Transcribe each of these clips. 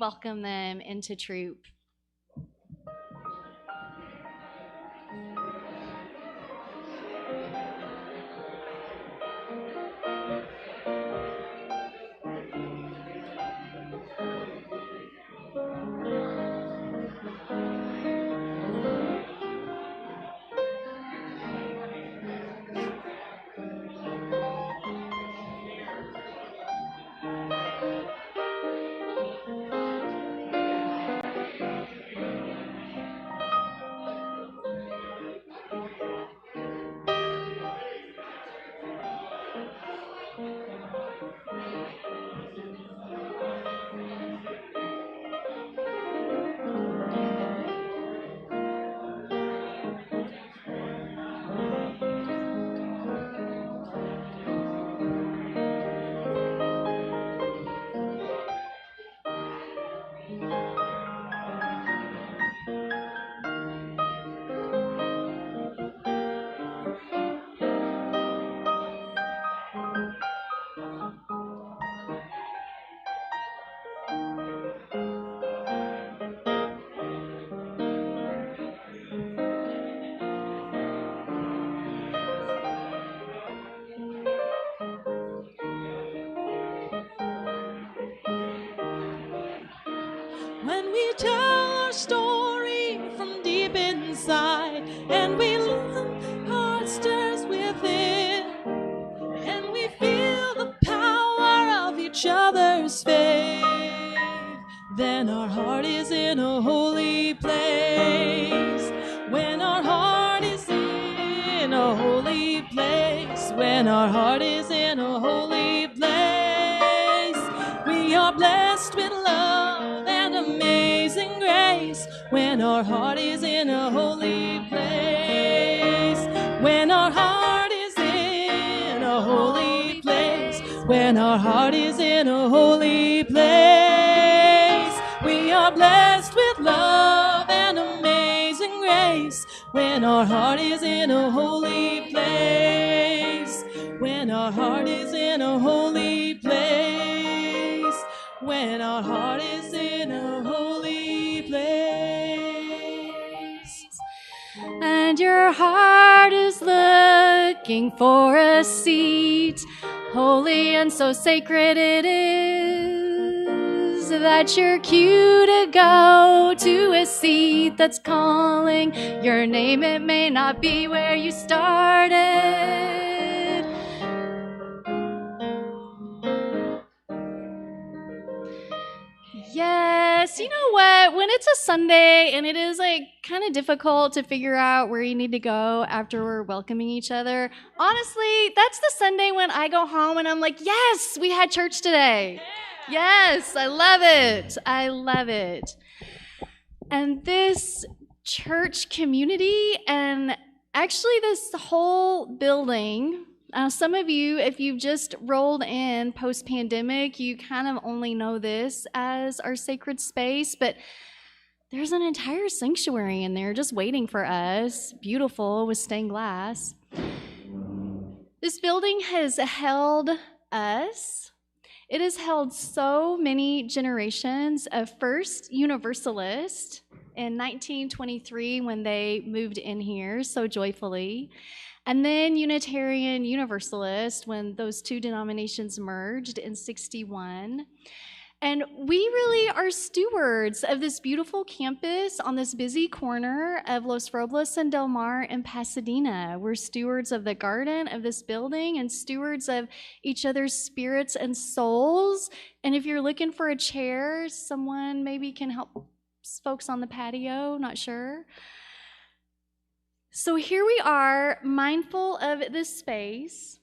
welcome them into Throop. When we tell our story from deep inside, and we love heart stirs within, and we feel the power of each other's faith, then our heart is in a holy place. When our heart is in a holy place, when our heart is in a holy place, we are blessed with love and amazing grace. When our heart is in a holy place, when our heart is in a holy place, when our heart is in a holy place, we are blessed with love and amazing grace. When our heart is in a holy place, when our heart is in a holy place, when our heart is in a holy place. And your heart is looking for a seat, holy and so sacred it is, that you're cue to go to a seat that's calling your name. It may not be where you started. Yes, you know what? When it's a Sunday and it is like kind of difficult to figure out where you need to go after we're welcoming each other, honestly, that's the Sunday when I go home and I'm like, yes, we had church today. Yes, I love it. I love it. And this church community and actually this whole building, some of you, if you've just rolled in post-pandemic, you kind of only know this as our sacred space, but there's an entire sanctuary in there just waiting for us, beautiful with stained glass. This building has held us. It has held so many generations of First Universalists in 1923 when they moved in here so joyfully. And then Unitarian Universalist when those two denominations merged in 61. And we really are stewards of this beautiful campus on this busy corner of Los Robles and Del Mar in Pasadena. We're stewards of the garden of this building and stewards of each other's spirits and souls. And if you're looking for a chair, someone maybe can help folks on the patio, not sure. So here we are, mindful of this space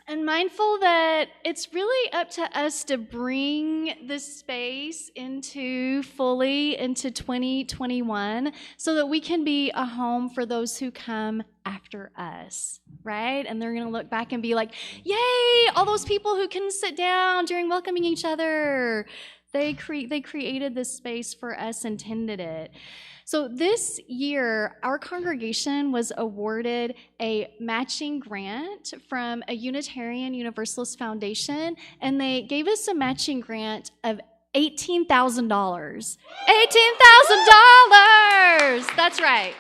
and mindful that it's really up to us to bring this space fully into 2021 so that we can be a home for those who come after us, right? And they're going to look back and be like, yay, all those people who couldn't sit down during welcoming each other. They created this space for us and tended it. So this year, our congregation was awarded a matching grant from a Unitarian Universalist Foundation, and they gave us a matching grant of $18,000. $18,000! That's right.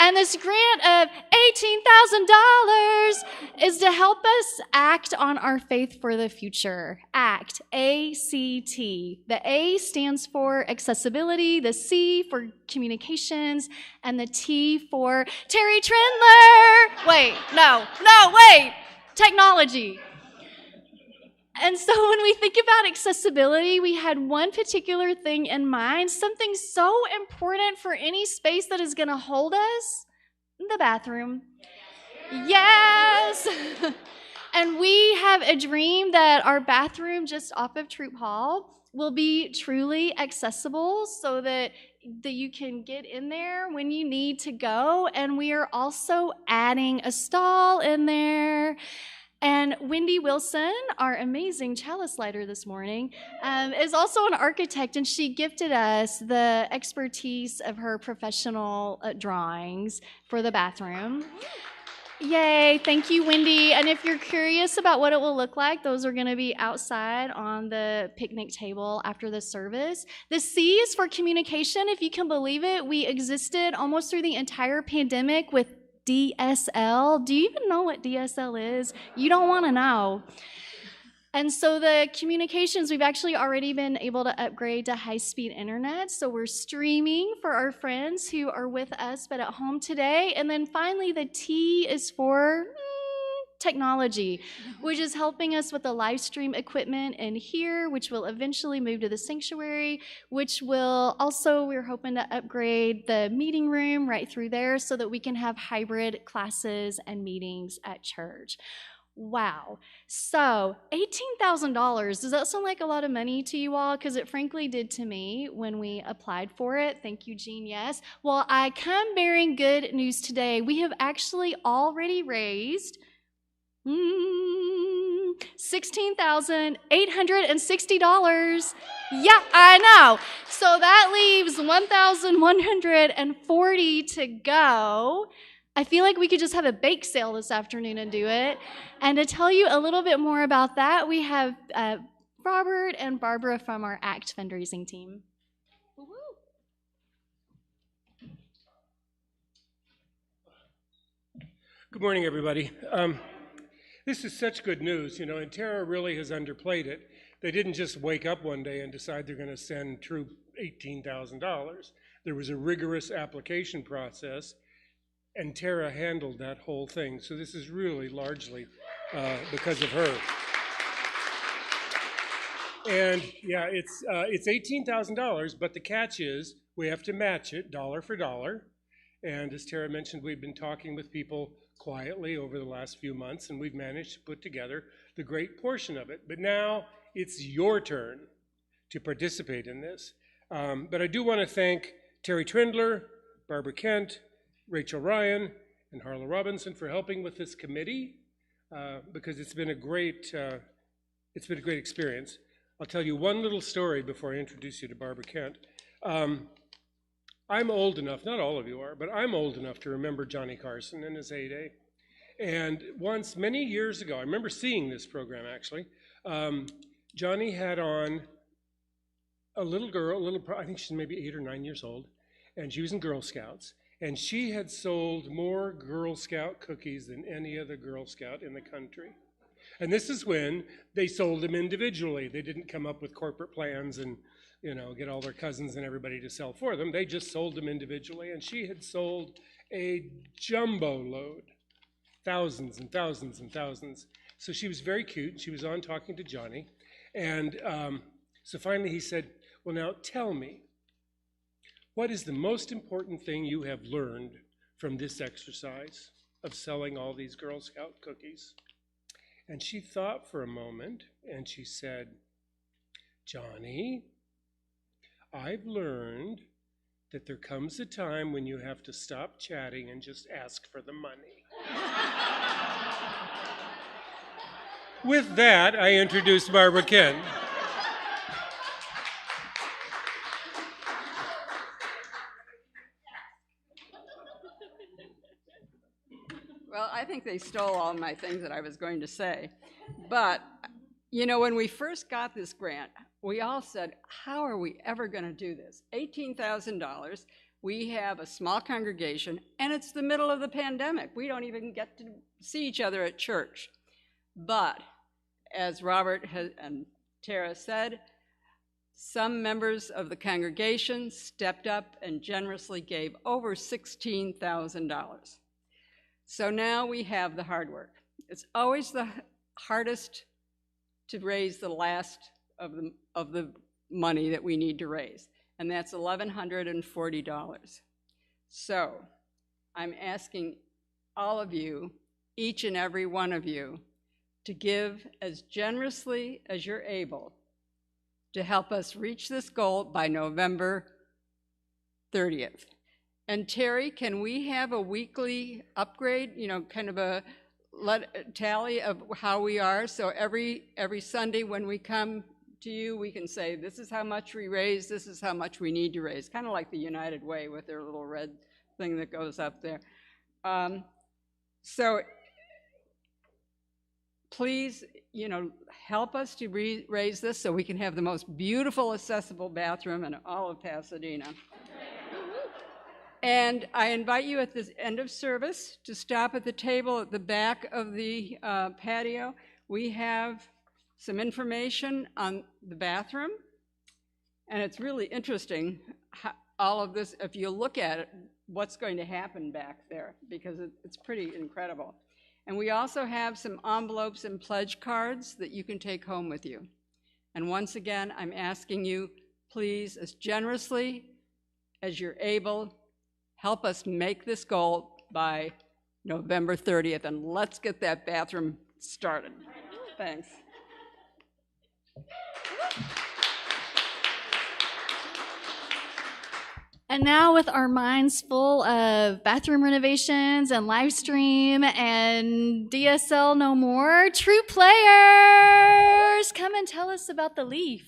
And this grant of $18,000 is to help us act on our faith for the future. ACT, A-C-T. The A stands for accessibility, the C for communications, and the T for Terry Trindler. Wait, wait. Technology. And so when we think about accessibility, we had one particular thing in mind, something so important for any space that is going to hold us, the bathroom. Yes! And we have a dream that our bathroom just off of Throop Hall will be truly accessible so that you can get in there when you need to go. And we are also adding a stall in there. And Wendy Wilson, our amazing chalice lighter this morning, is also an architect, and she gifted us the expertise of her professional drawings for the bathroom. Yay, thank you, Wendy. And if you're curious about what it will look like, those are going to be outside on the picnic table after the service. The C is for communication. If you can believe it, we existed almost through the entire pandemic with DSL. Do you even know what DSL is? You don't want to know. And so the communications, we've actually already been able to upgrade to high-speed internet. So we're streaming for our friends who are with us but at home today. And then finally, the T is for technology, which is helping us with the live stream equipment in here, which will eventually move to the sanctuary, which will also, we're hoping to upgrade the meeting room right through there so that we can have hybrid classes and meetings at church. Wow. So $18,000, does that sound like a lot of money to you all? Because it frankly did to me when we applied for it. Thank you, Jean, yes. Well, I come bearing good news today. We have actually already raised $16,860. Yeah, I know. So that leaves $1,140 to go. I feel like we could just have a bake sale this afternoon and do it. And to tell you a little bit more about that, we have Robert and Barbara from our ACT fundraising team. Good morning, everybody. This is such good news, and Tara really has underplayed it. They didn't just wake up one day and decide they're going to send Troop $18,000. There was a rigorous application process, and Tara handled that whole thing. So this is really largely because of her. And yeah, it's $18,000, but the catch is we have to match it dollar for dollar. And as Tara mentioned, we've been talking with people quietly over the last few months, and we've managed to put together the great portion of it. But now it's your turn to participate in this. But I do want to thank Terry Trindler, Barbara Kent, Rachel Ryan, and Harla Robinson for helping with this committee because it's been a great experience. I'll tell you one little story before I introduce you to Barbara Kent. I'm old enough, not all of you are, but I'm old enough to remember Johnny Carson in his heyday. And once, many years ago, I remember seeing this program actually, Johnny had on a little girl, I think she's maybe 8 or 9 years old, and she was in Girl Scouts, and she had sold more Girl Scout cookies than any other Girl Scout in the country. And this is when they sold them individually. They didn't come up with corporate plans and get all their cousins and everybody to sell for them. They just sold them individually, and she had sold a jumbo load, thousands and thousands and thousands. So she was very cute. She was on talking to Johnny, and so finally he said, well, now tell me, what is the most important thing you have learned from this exercise of selling all these Girl Scout cookies? And she thought for a moment, and she said, Johnny, I've learned that there comes a time when you have to stop chatting and just ask for the money. With that, I introduce Barbara Kent. Well, I think they stole all my things that I was going to say. But, when we first got this grant, we all said, how are we ever going to do this? $18,000. We have a small congregation, and it's the middle of the pandemic. We don't even get to see each other at church. But as Robert and Tara said, some members of the congregation stepped up and generously gave over $16,000. So now we have the hard work. It's always the hardest to raise the last of the money that we need to raise, and that's $1,140. So I'm asking all of you, each and every one of you, to give as generously as you're able to help us reach this goal by November 30th. And Terry, can we have a weekly upgrade, kind of a tally of how we are? So every Sunday when we come to you, we can say, this is how much we raise, this is how much we need to raise, kind of like the United Way with their little red thing that goes up there. So please, help us to raise this so we can have the most beautiful, accessible bathroom in all of Pasadena. And I invite you at the end of service to stop at the table at the back of the patio. We have some information on the bathroom, and it's really interesting how all of this, if you look at it, what's going to happen back there, because it's pretty incredible. And we also have some envelopes and pledge cards that you can take home with you. And once again, I'm asking you, please, as generously as you're able, help us make this goal by November 30th, and let's get that bathroom started. Thanks. And now, with our minds full of bathroom renovations and live stream and DSL no more, Throop players, come and tell us about the leaf.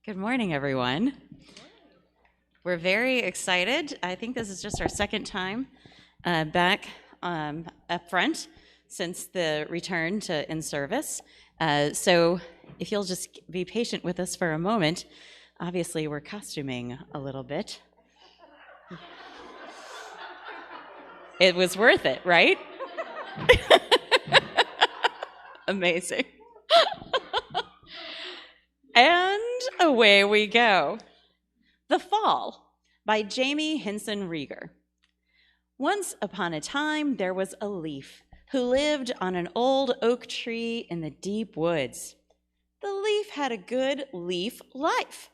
Good morning, everyone. We're very excited. I think this is just our second time back up front since the return to in-service. So if you'll just be patient with us for a moment, obviously we're costuming a little bit. It was worth it, right? Amazing. And away we go. The Fall by Jamie Hinson Rieger. Once upon a time, there was a leaf who lived on an old oak tree in the deep woods. The leaf had a good leaf life.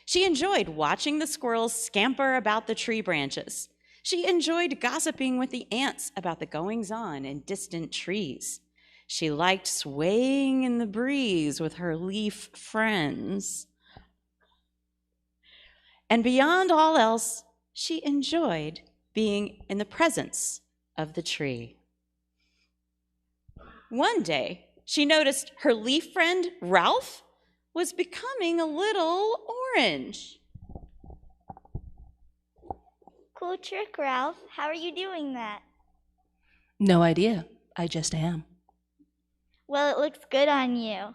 She enjoyed watching the squirrels scamper about the tree branches. She enjoyed gossiping with the ants about the goings-on in distant trees. She liked swaying in the breeze with her leaf friends. And beyond all else, she enjoyed being in the presence of the tree. One day, she noticed her leaf friend, Ralph, was becoming a little orange. Cool trick, Ralph. How are you doing that? No idea. I just am. Well, it looks good on you.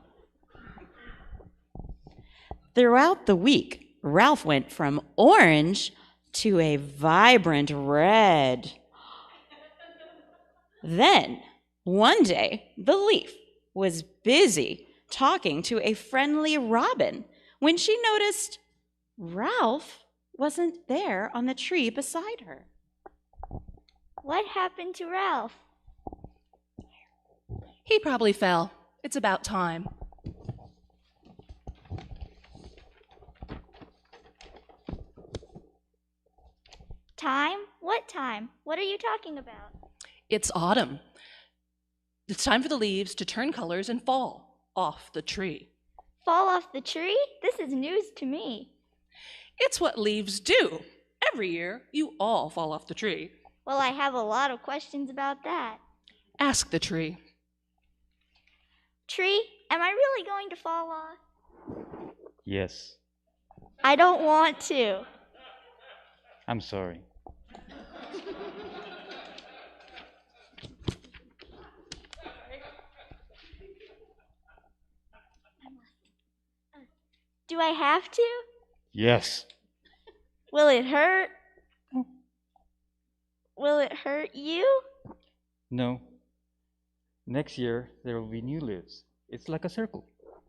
Throughout the week, Ralph went from orange to a vibrant red. Then, one day, the leaf was busy talking to a friendly robin when she noticed Ralph wasn't there on the tree beside her. What happened to Ralph? He probably fell. It's about time. Time? What time? What are you talking about? It's autumn. It's time for the leaves to turn colors and fall off the tree. Fall off the tree? This is news to me. It's what leaves do. Every year, you all fall off the tree. Well, I have a lot of questions about that. Ask the tree. Tree, am I really going to fall off? Yes, I don't want to. I'm sorry. Do I have to? Yes. Will it hurt? Will it hurt you? No. Next year, there will be new leaves. It's like a circle.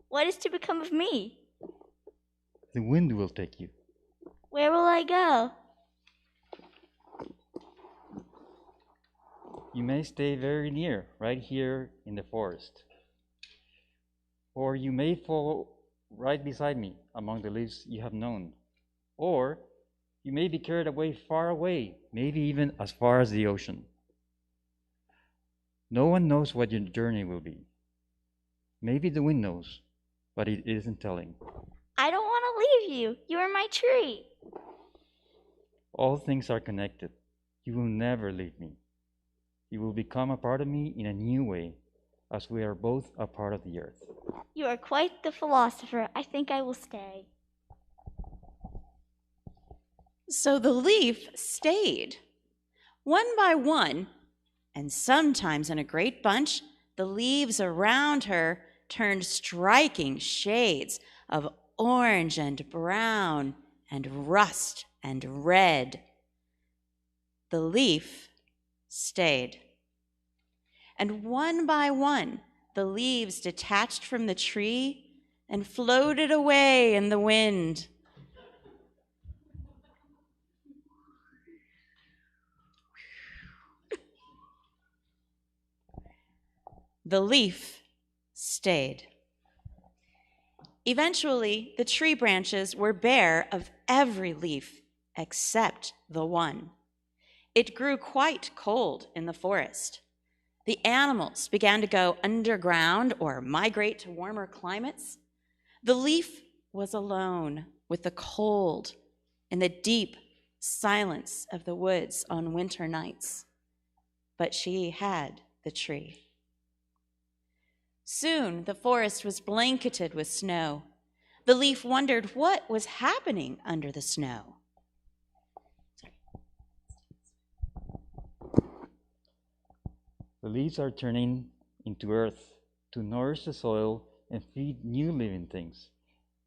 What is to become of me? The wind will take you. Where will I go? You may stay very near, right here in the forest. Or you may fall right beside me among the leaves you have known. Or you may be carried away far away, maybe even as far as the ocean. No one knows what your journey will be. Maybe the wind knows, but it isn't telling. I don't want to leave you. You are my tree. All things are connected. You will never leave me. You will become a part of me in a new way, as we are both a part of the earth. You are quite the philosopher. I think I will stay. So the leaf stayed. One by one, and sometimes in a great bunch, the leaves around her turned striking shades of orange and brown and rust and red. The leaf stayed. And one by one, the leaves detached from the tree and floated away in the wind. The leaf stayed. Eventually, the tree branches were bare of every leaf except the one. It grew quite cold in the forest. The animals began to go underground or migrate to warmer climates. The leaf was alone with the cold in the deep silence of the woods on winter nights. But she had the tree. Soon the forest was blanketed with snow. The leaf wondered what was happening under the snow. The leaves are turning into earth to nourish the soil and feed new living things,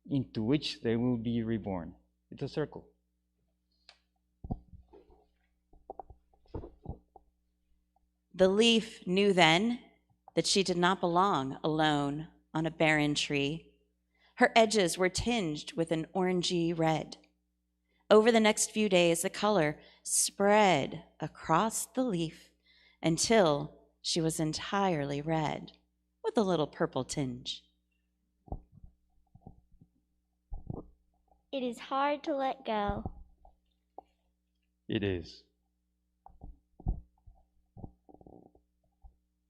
into which they will be reborn. It's a circle. The leaf knew then that she did not belong alone on a barren tree. Her edges were tinged with an orangey red. Over the next few days, the color spread across the leaf until she was entirely red with a little purple tinge. It is hard to let go. It is.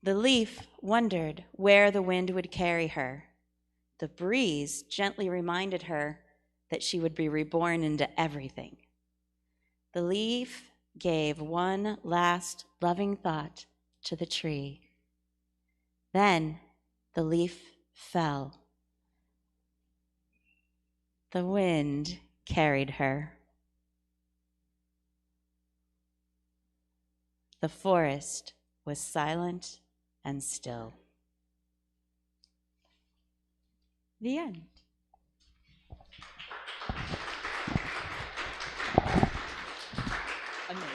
The leaf wondered where the wind would carry her. The breeze gently reminded her that she would be reborn into everything. The leaf gave one last loving thought to the tree. Then the leaf fell. The wind carried her. The forest was silent and still. The end. Amazing.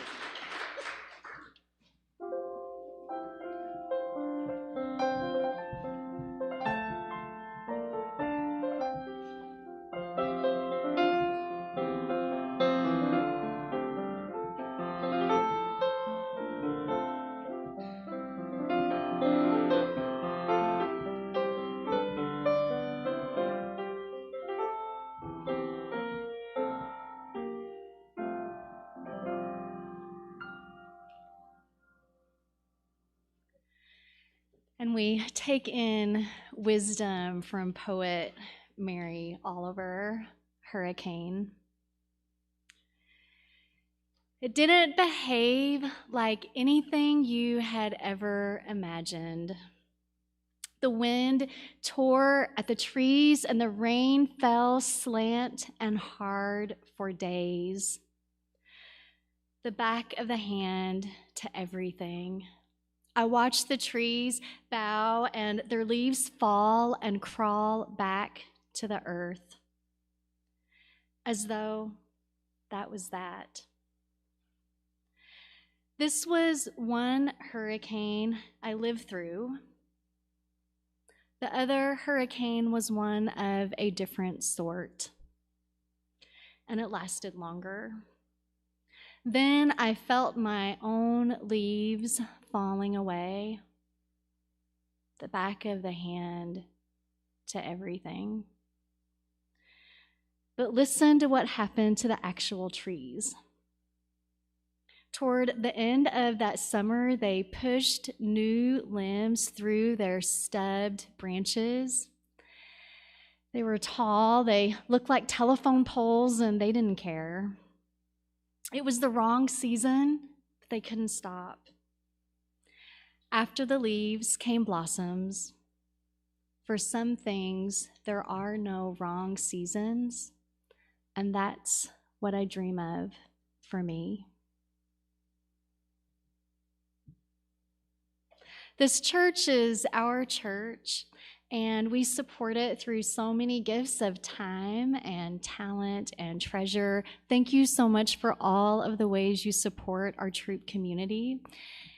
And we take in wisdom from poet Mary Oliver, Hurricane. It didn't behave like anything you had ever imagined. The wind tore at the trees and the rain fell slant and hard for days. The back of the hand to everything. I watched the trees bow and their leaves fall and crawl back to the earth. as though that was that. This was one hurricane I lived through. The other hurricane was one of a different sort, and it lasted longer. Then I felt my own leaves falling away, the back of the hand to everything. But listen to what happened to the actual trees. Toward the end of that summer, they pushed new limbs through their stubbed branches. They were tall, they looked like telephone poles, and they didn't care. It was the wrong season, but they couldn't stop. After the leaves came blossoms. For some things, there are no wrong seasons, and that's what I dream of for me. This church is our church, and we support it through so many gifts of time and talent and treasure. Thank you so much for all of the ways you support our Throop community.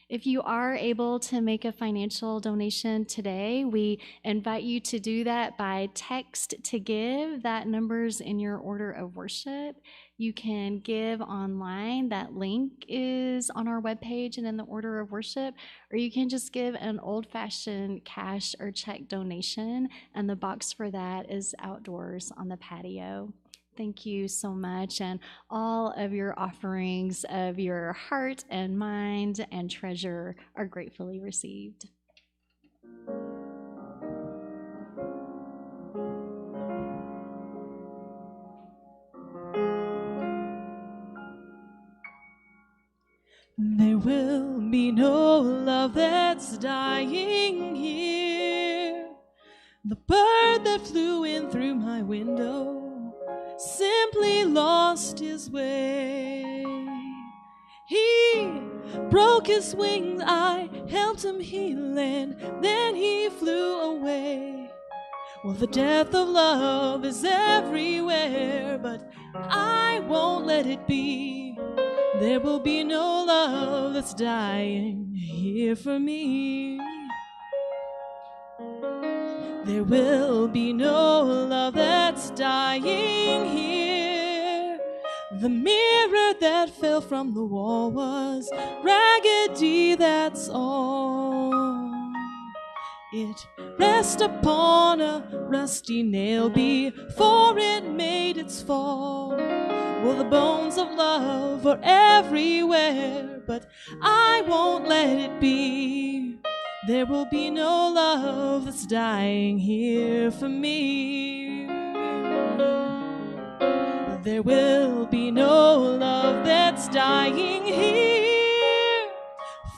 If you are able to make a financial donation today, we invite you to do that by text to give. That number's in your order of worship. You can give online. That link is on our webpage and in the order of worship. Or you can just give an old-fashioned cash or check donation, and the box for that is outdoors on the patio. Thank you so much, and all of your offerings of your heart and mind and treasure are gratefully received. There will be no love that's dying here. The bird that flew in through my window simply lost his way. He broke his wings, I helped him heal, and then he flew away. Well, the death of love is everywhere, but I won't let it be. There will be no love that's dying here for me. There will be no love that's dying here. The mirror that fell from the wall was raggedy, that's all. It rested upon a rusty nail before it made its fall. Well, the bones of love are everywhere, but I won't let it be. There will be no love that's dying here for me. There will be no love that's dying here.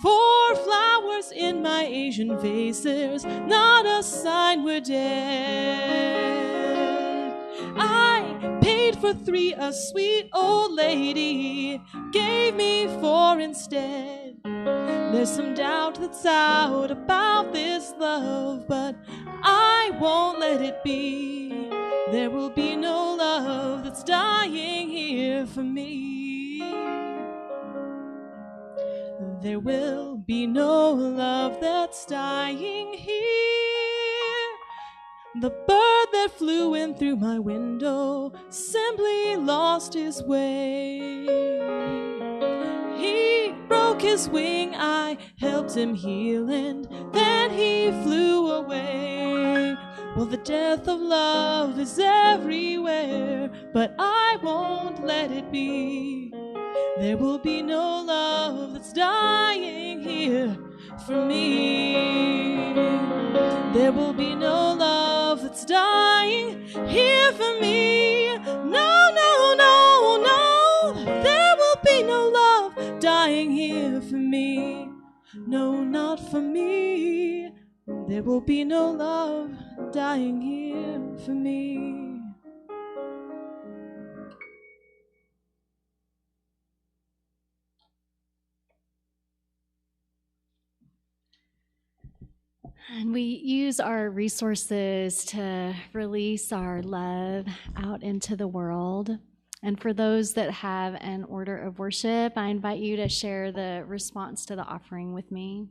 4 flowers in my Asian vases, not a sign we're dead. I paid for 3, a sweet old lady gave me 4 instead. There's some doubt that's out about this love, but I won't let it be. There will be no love that's dying here for me. There will be no love that's dying here. The bird that flew in through my window simply lost his way. He broke his wing, I helped him heal, and then he flew away. Well, the death of love is everywhere, but I won't let it be. There will be no love that's dying here for me. There will be no love that's dying here for me. No, no, no, no. There will be no love dying here for me. No, not for me. There will be no love dying here for me. And we use our resources to release our love out into the world. And for those that have an order of worship, I invite you to share the response to the offering with me.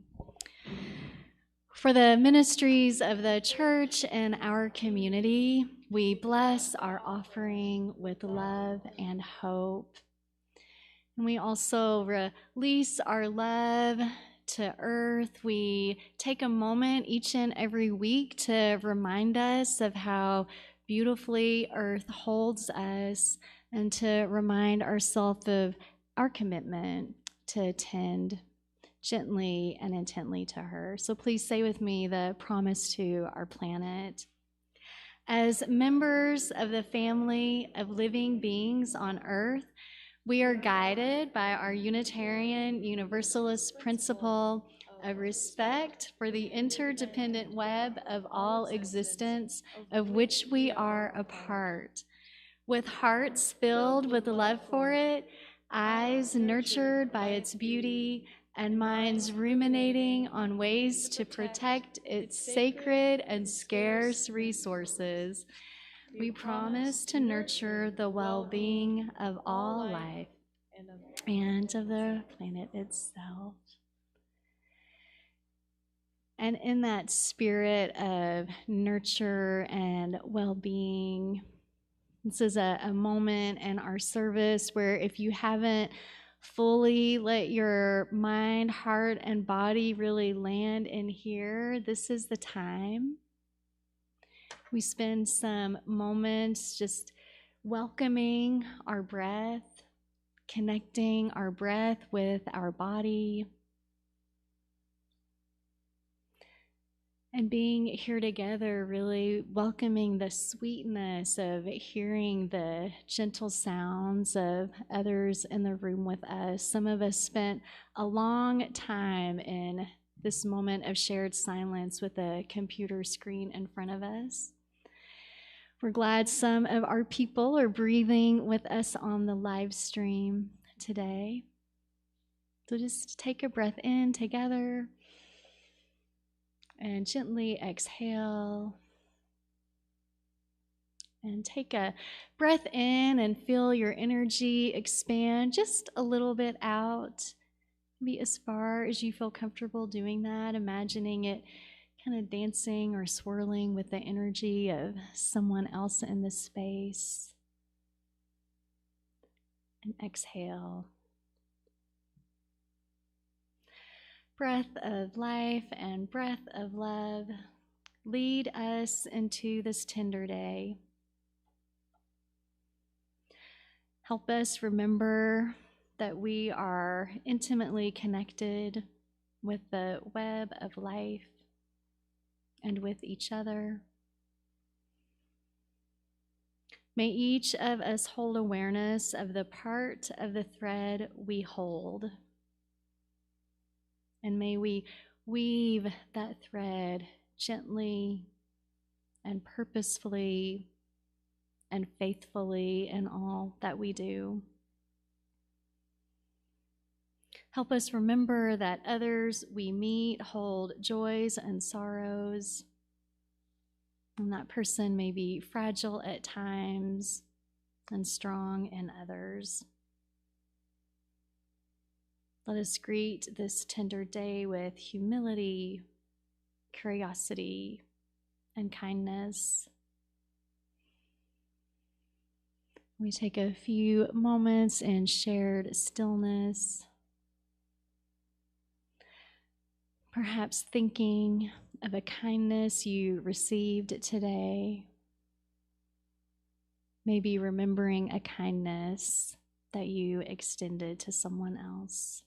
For the ministries of the church and our community, we bless our offering with love and hope. And we also release our love to earth. We take a moment each and every week to remind us of how beautifully earth holds us and to remind ourselves of our commitment to attend gently and intently to her. So please say with me the promise to our planet. As members of the family of living beings on earth, we are guided by our Unitarian Universalist principle of respect for the interdependent web of all existence of which we are a part. With hearts filled with love for it, eyes nurtured by its beauty, and minds ruminating on ways to protect its sacred and scarce resources, we promise to nurture the well-being of all life and of the planet itself. And in that spirit of nurture and well-being, this is a moment in our service where if you haven't fully let your mind, heart, and body really land in here, this is the time. We spend some moments just welcoming our breath, connecting our breath with our body, and being here together, really welcoming the sweetness of hearing the gentle sounds of others in the room with us. Some of us spent a long time in this moment of shared silence with a computer screen in front of us. We're glad some of our people are breathing with us on the live stream today. So just take a breath in together. And gently exhale. And take a breath in and feel your energy expand just a little bit out. Maybe as far as you feel comfortable doing that, imagining it kind of dancing or swirling with the energy of someone else in the space. And exhale. Breath of life and breath of love, lead us into this tender day. Help us remember that we are intimately connected with the web of life and with each other. May each of us hold awareness of the part of the thread we hold. And may we weave that thread gently and purposefully and faithfully in all that we do. Help us remember that others we meet hold joys and sorrows, and that person may be fragile at times and strong in others. Let us greet this tender day with humility, curiosity, and kindness. We take a few moments in shared stillness, perhaps thinking of a kindness you received today, maybe remembering a kindness that you extended to someone else.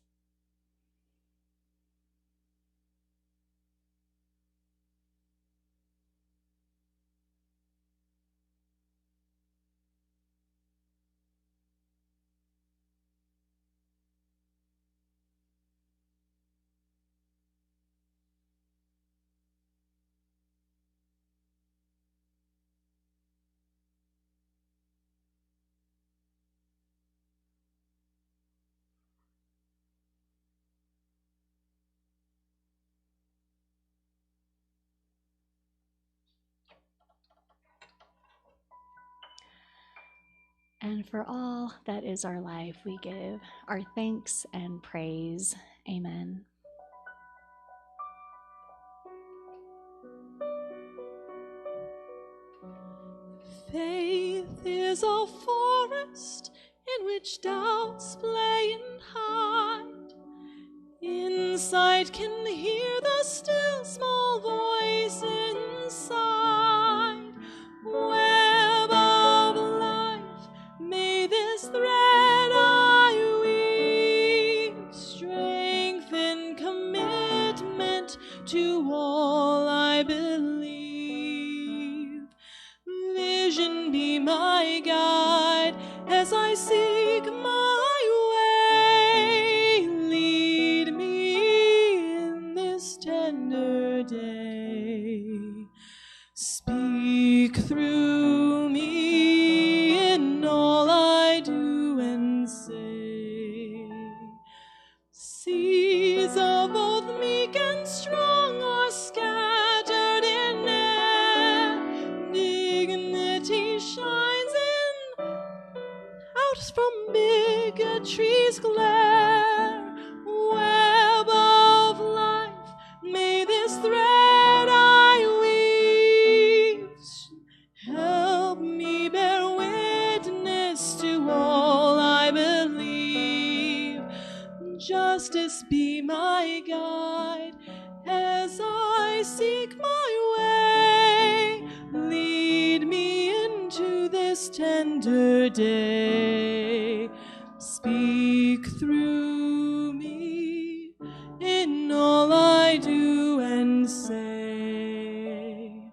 And for all that is our life, we give our thanks and praise. Amen. Faith is a forest in which doubts play and hide. Insight can hear the still small voice inside. Web of life, may this thread I weave strengthen commitment to all I believe. Vision be my guide as I seek my way. Lead me in this tender day. Speak through me in all I do and say. Seeds of both meek and strong are scattered in air. Dignity shines in out from bigotry's glare. Web of life, may this thread I weave help me bear witness to all I believe. Justice be my guide as I seek my way. Lead me into this tender day. Speak through me in all I do and say.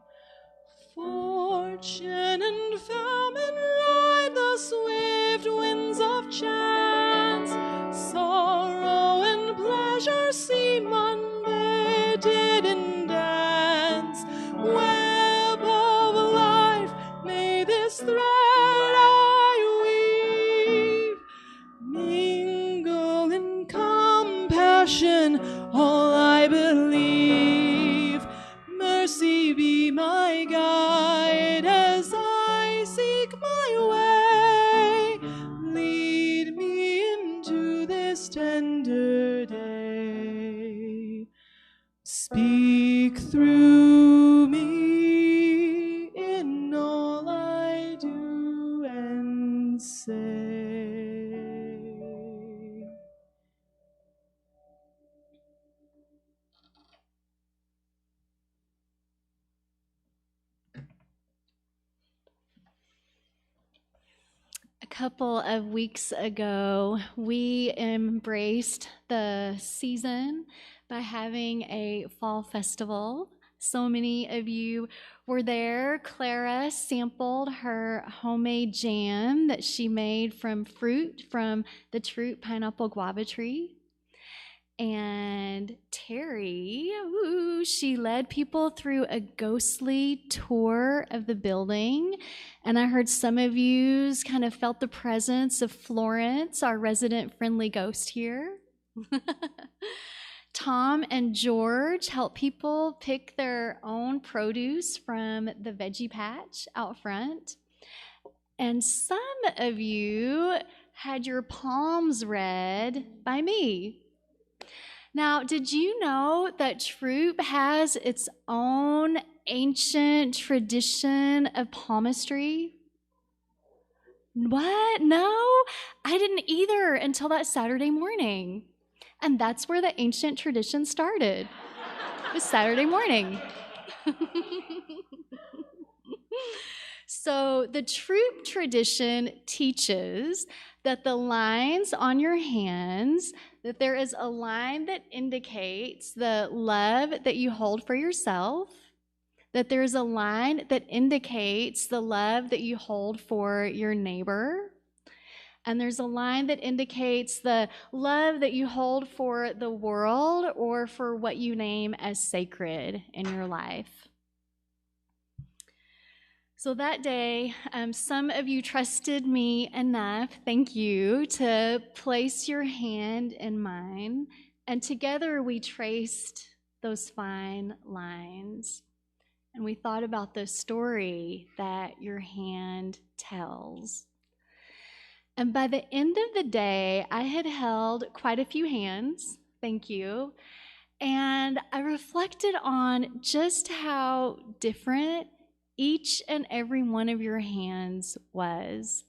Fortune and famine ride the swift winds of chance. Sorrow and pleasure seem unwedded in dance. Web of life, may this thread I weave mingle in compassion all I believe. Mercy be my guide as I seek my way. Lead me into this tender day. Speak through me in all I do and say. A couple of weeks ago, we embraced the season by having a fall festival. So many of you were there. Clara sampled her homemade jam that she made from fruit from the Throop pineapple guava tree. And Terry, she led people through a ghostly tour of the building. And I heard some of you kind of felt the presence of Florence, our resident friendly ghost here. Tom and George helped people pick their own produce from the veggie patch out front. And some of you had your palms read by me. Now, did you know that Throop has its own ancient tradition of palmistry? What? No, I didn't either until that Saturday morning. And that's where the ancient tradition started. It was Saturday morning. So the Throop tradition teaches that the lines on your hands, that there is a line that indicates the love that you hold for yourself, that there's a line that indicates the love that you hold for your neighbor, and there's a line that indicates the love that you hold for the world or for what you name as sacred in your life. So that day, some of you trusted me enough, thank you, to place your hand in mine, and together we traced those fine lines. And we thought about the story that your hand tells. And by the end of the day, I had held quite a few hands. Thank you. And I reflected on just how different each and every one of your hands was.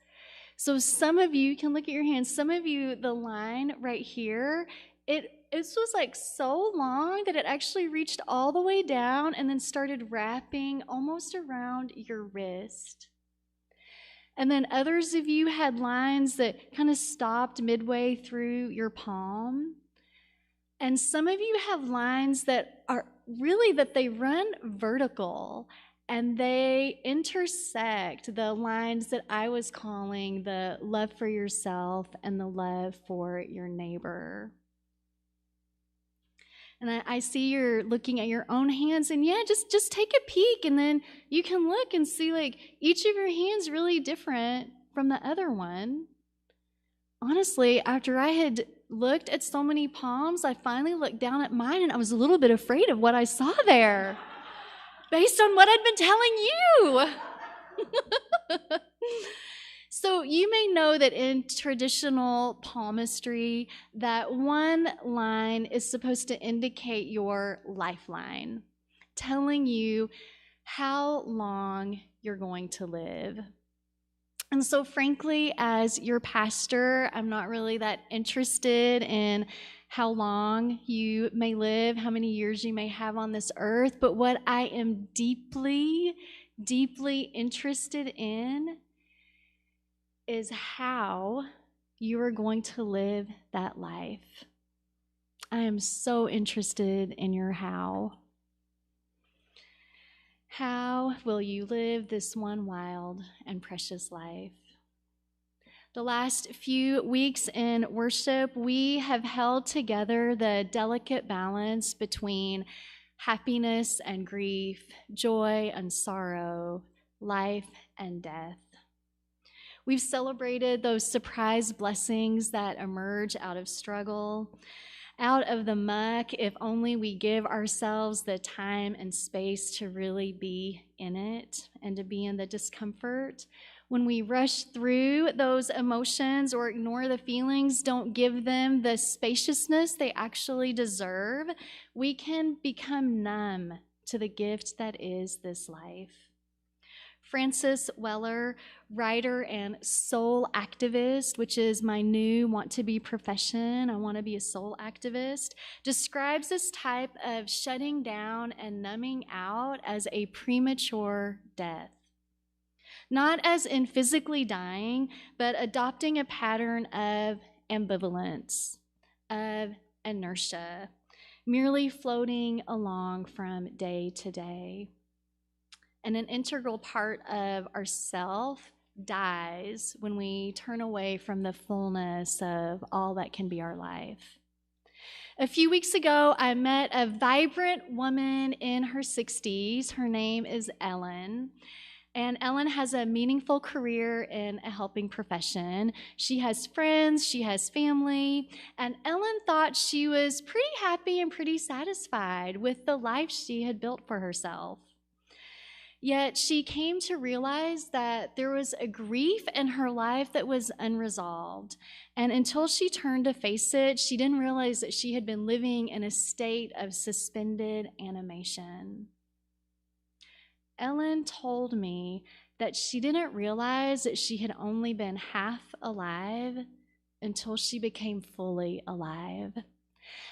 So some of you can look at your hands. Some of you, the line right here, it was like so long that it actually reached all the way down and then started wrapping almost around your wrist. And then others of you had lines that kind of stopped midway through your palm. And some of you have lines that are really that they run vertical and they intersect the lines that I was calling the love for yourself and the love for your neighbor. And I see you're looking at your own hands, and yeah, just take a peek, and then you can look and see like each of your hands really different from the other one. Honestly, after I had looked at so many palms, I finally looked down at mine, and I was a little bit afraid of what I saw there, based on what I'd been telling you. So you may know that in traditional palmistry, that one line is supposed to indicate your lifeline, telling you how long you're going to live. And so frankly, as your pastor, I'm not really that interested in how long you may live, how many years you may have on this earth, but what I am deeply, deeply interested in is how you are going to live that life. I am so interested in your how. How will you live this one wild and precious life? The last few weeks in worship, we have held together the delicate balance between happiness and grief, joy and sorrow, life and death. We've celebrated those surprise blessings that emerge out of struggle, out of the muck, if only we give ourselves the time and space to really be in it and to be in the discomfort. When we rush through those emotions or ignore the feelings, don't give them the spaciousness they actually deserve, we can become numb to the gift that is this life. Francis Weller, writer and soul activist, which is my new want-to-be profession, I want to be a soul activist, describes this type of shutting down and numbing out as a premature death. Not as in physically dying, but adopting a pattern of ambivalence, of inertia, merely floating along from day to day. And an integral part of ourself dies when we turn away from the fullness of all that can be our life. A few weeks ago, I met a vibrant woman in her 60s. Her name is Ellen. And Ellen has a meaningful career in a helping profession. She has friends, she has family, and Ellen thought she was pretty happy and pretty satisfied with the life she had built for herself. Yet she came to realize that there was a grief in her life that was unresolved. And until she turned to face it, she didn't realize that she had been living in a state of suspended animation. Ellen told me that she didn't realize that she had only been half alive until she became fully alive.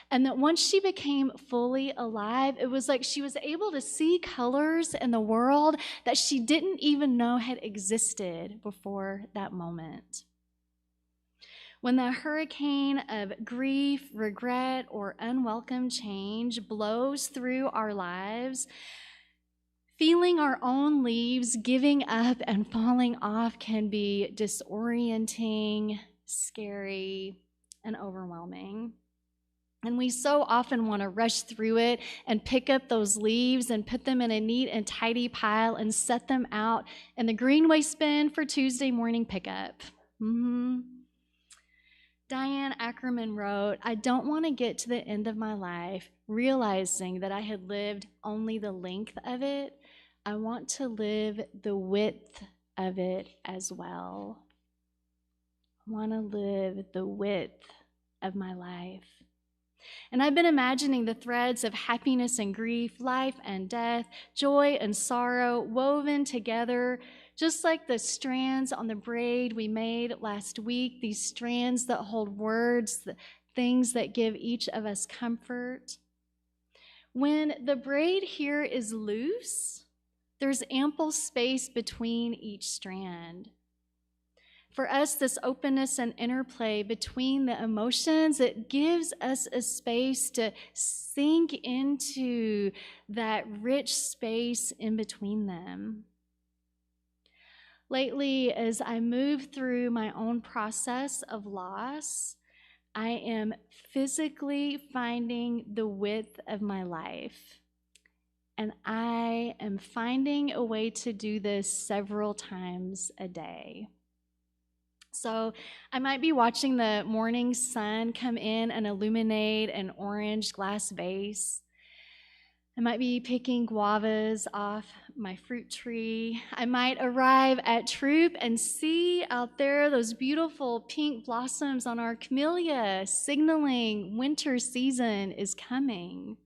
And that once she became fully alive, it was like she was able to see colors in the world that she didn't even know had existed before that moment. When the hurricane of grief, regret, or unwelcome change blows through our lives, feeling our own leaves giving up and falling off can be disorienting, scary, and overwhelming. And we so often want to rush through it and pick up those leaves and put them in a neat and tidy pile and set them out in the greenway bin for Tuesday morning pickup. Diane Ackerman wrote, "I don't want to get to the end of my life realizing that I had lived only the length of it. I want to live the width of it as well." want to live the width of my life. And I've been imagining the threads of happiness and grief, life and death, joy and sorrow woven together, just like the strands on the braid we made last week, these strands that hold words, the things that give each of us comfort. When the braid here is loose, there's ample space between each strand. For us, this openness and interplay between the emotions, it gives us a space to sink into that rich space in between them. Lately, as I move through my own process of loss, I am physically finding the width of my life. And I am finding a way to do this several times a day. So I might be watching the morning sun come in and illuminate an orange glass vase. I might be picking guavas off my fruit tree. I might arrive at Throop and see out there those beautiful pink blossoms on our camellia, signaling winter season is coming.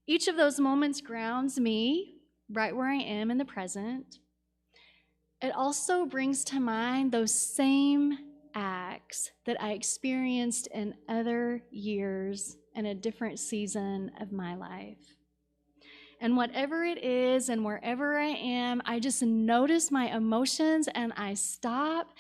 Each of those moments grounds me right where I am in the present. It also brings to mind those same acts that I experienced in other years in a different season of my life. And whatever it is and wherever I am, I just notice my emotions and I stop.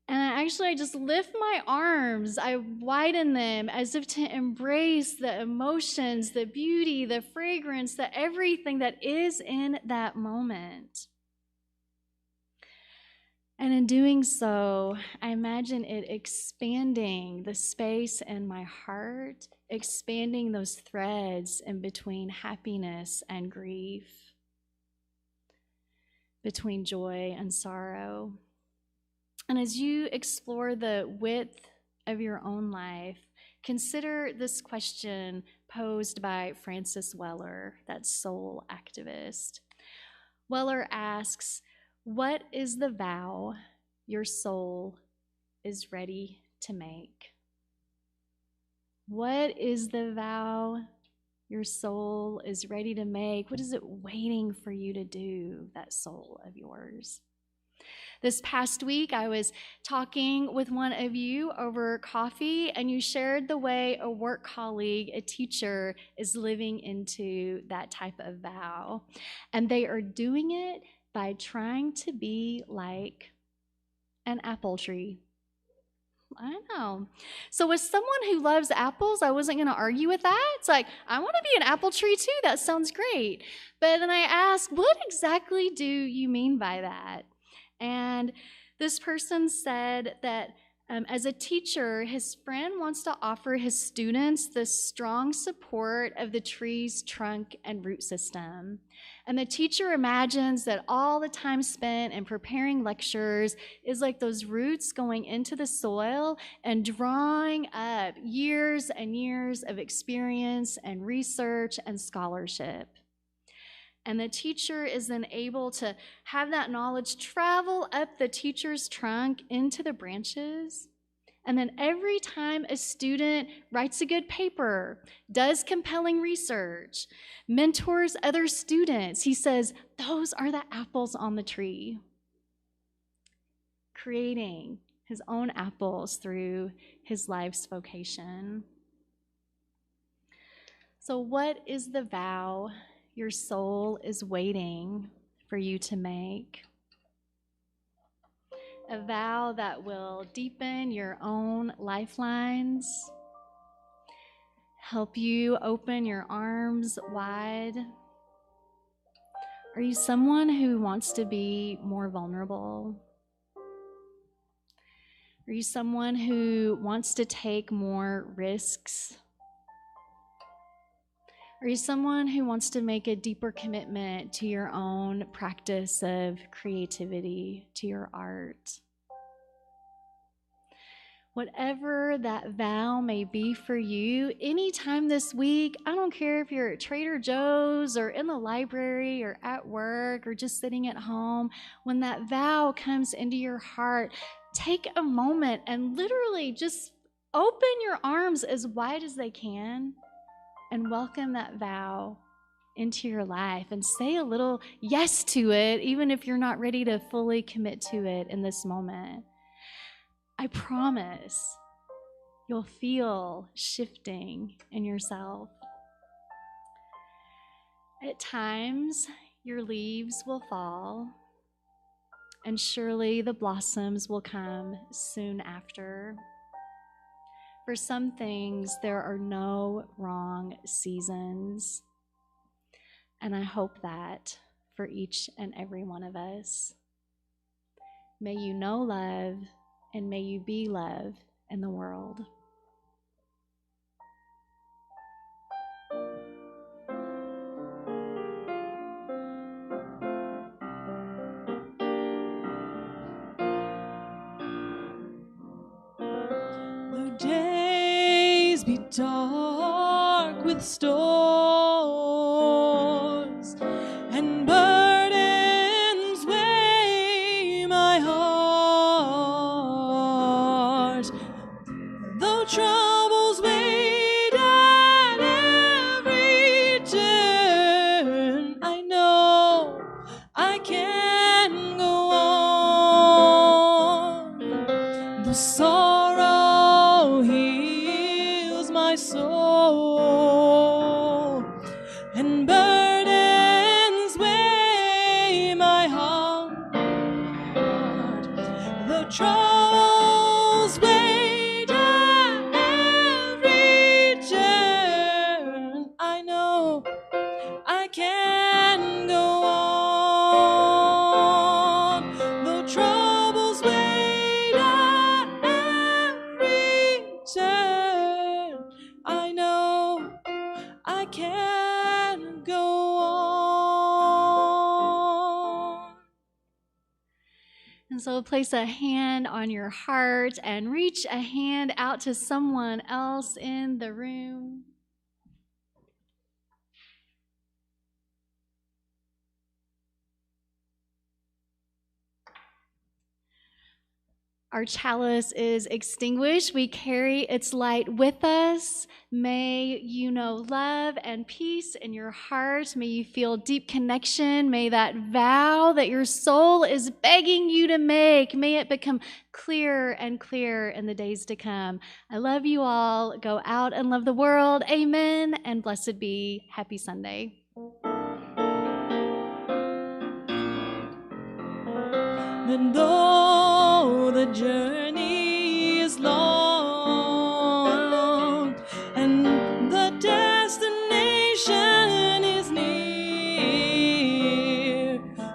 And I just lift my arms, I widen them as if to embrace the emotions, the beauty, the fragrance, the everything that is in that moment. And in doing so, I imagine it expanding the space in my heart, expanding those threads in between happiness and grief, between joy and sorrow. And as you explore the width of your own life, consider this question posed by Francis Weller, that soul activist. Weller asks, what is the vow your soul is ready to make? What is the vow your soul is ready to make? What is it waiting for you to do, that soul of yours? This past week, I was talking with one of you over coffee, and you shared the way a work colleague, a teacher, is living into that type of vow. And they are doing it by trying to be like an apple tree. I know. So as someone who loves apples, I wasn't going to argue with that. It's like, I want to be an apple tree too. That sounds great. But then I asked, what exactly do you mean by that? And this person said that as a teacher, his friend wants to offer his students the strong support of the tree's trunk and root system. And the teacher imagines that all the time spent in preparing lectures is like those roots going into the soil and drawing up years and years of experience and research and scholarship. And the teacher is then able to have that knowledge travel up the teacher's trunk into the branches. And then every time a student writes a good paper, does compelling research, mentors other students, he says, those are the apples on the tree. Creating his own apples through his life's vocation. So what is the vow your soul is waiting for you to make? A vow that will deepen your own lifelines, help you open your arms wide. Are you someone who wants to be more vulnerable? Are you someone who wants to take more risks? Are you someone who wants to make a deeper commitment to your own practice of creativity, to your art? Whatever that vow may be for you, anytime this week, I don't care if you're at Trader Joe's or in the library or at work or just sitting at home, when that vow comes into your heart, take a moment and literally just open your arms as wide as they can and welcome that vow into your life and say a little yes to it, even if you're not ready to fully commit to it in this moment. I promise you'll feel shifting in yourself. At times, your leaves will fall, and surely the blossoms will come soon after. For some things, there are no wrong seasons, and I hope that for each and every one of us. May you know love, and may you be love in the world. Though days be dark with storms and burdens weigh my heart, though troubles wait at every turn, I know I can go on. The sorrow heals my soul, and burdens weigh my heart. The troubles wait at every turn, I know I can go on. The troubles wait at every turn, I know I can go on. And so place a hand on your heart and reach a hand out to someone else in the room. Our chalice is extinguished. We carry its light with us. May you know love and peace in your heart. May you feel deep connection. May that vow that your soul is begging you to make, may it become clearer and clearer in the days to come. I love you all. Go out and love the world. Amen. And blessed be. Happy Sunday. And though the journey is long and the destination is near,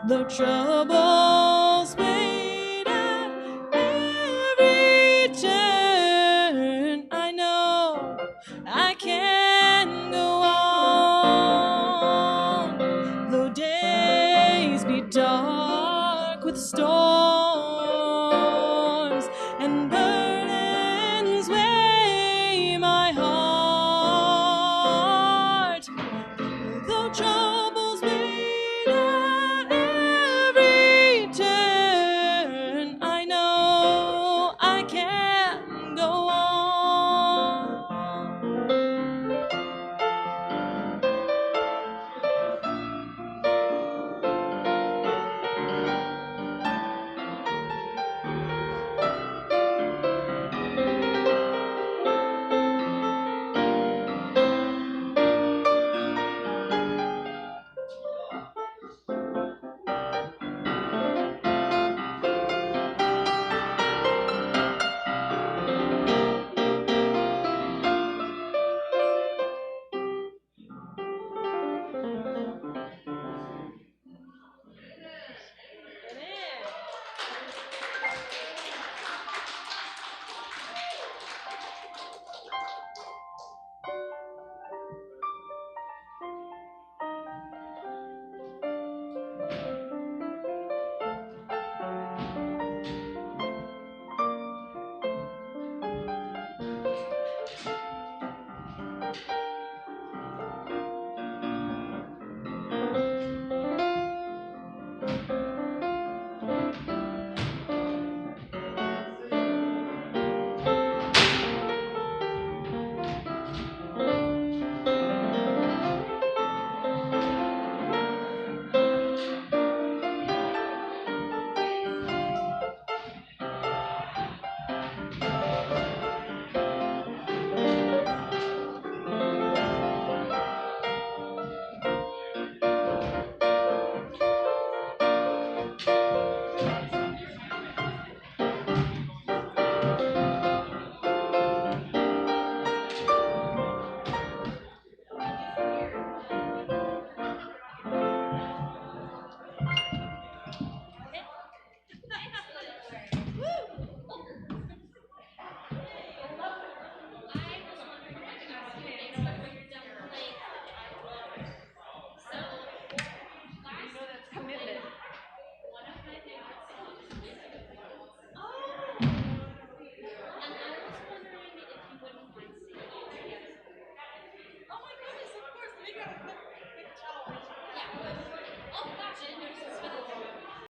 the troubles wait at every turn, I know I can go on. Though days be dark with storm